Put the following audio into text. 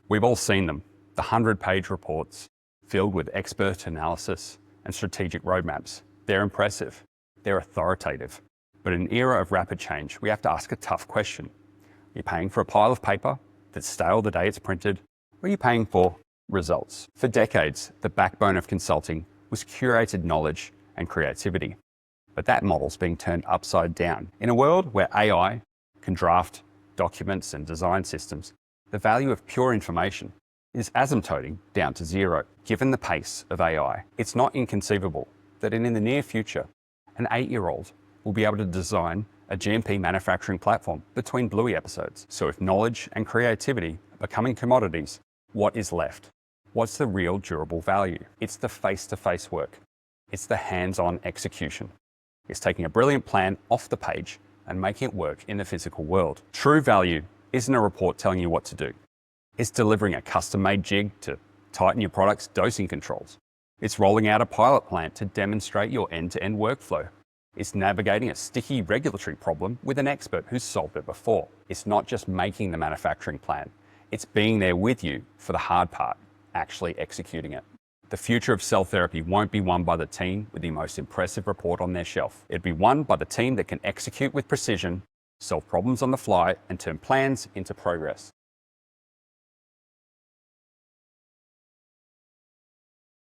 We've all seen them, the 100-page reports filled with expert analysis and strategic roadmaps. They're impressive, they're authoritative. But in an era of rapid change, we have to ask a tough question. Are you paying for a pile of paper that's stale the day it's printed, or are you paying for results? For decades, the backbone of consulting was curated knowledge and creativity. But that model's being turned upside down. In a world where AI can draft documents and design systems, the value of pure information is asymptoting down to zero. Given the pace of AI, it's not inconceivable that in the near future, an 8-year-old will be able to design a GMP manufacturing platform between Bluey episodes. So if knowledge and creativity are becoming commodities, what is left? What's the real durable value? It's the face-to-face work. It's the hands-on execution. It's taking a brilliant plan off the page and making it work in the physical world. True value isn't a report telling you what to do. It's delivering a custom-made jig to tighten your product's dosing controls. It's rolling out a pilot plant to demonstrate your end-to-end workflow. It's navigating a sticky regulatory problem with an expert who's solved it before. It's not just making the manufacturing plan. It's being there with you for the hard part, actually executing it. The future of cell therapy won't be won by the team with the most impressive report on their shelf. It'll be won by the team that can execute with precision, solve problems on the fly, and turn plans into progress.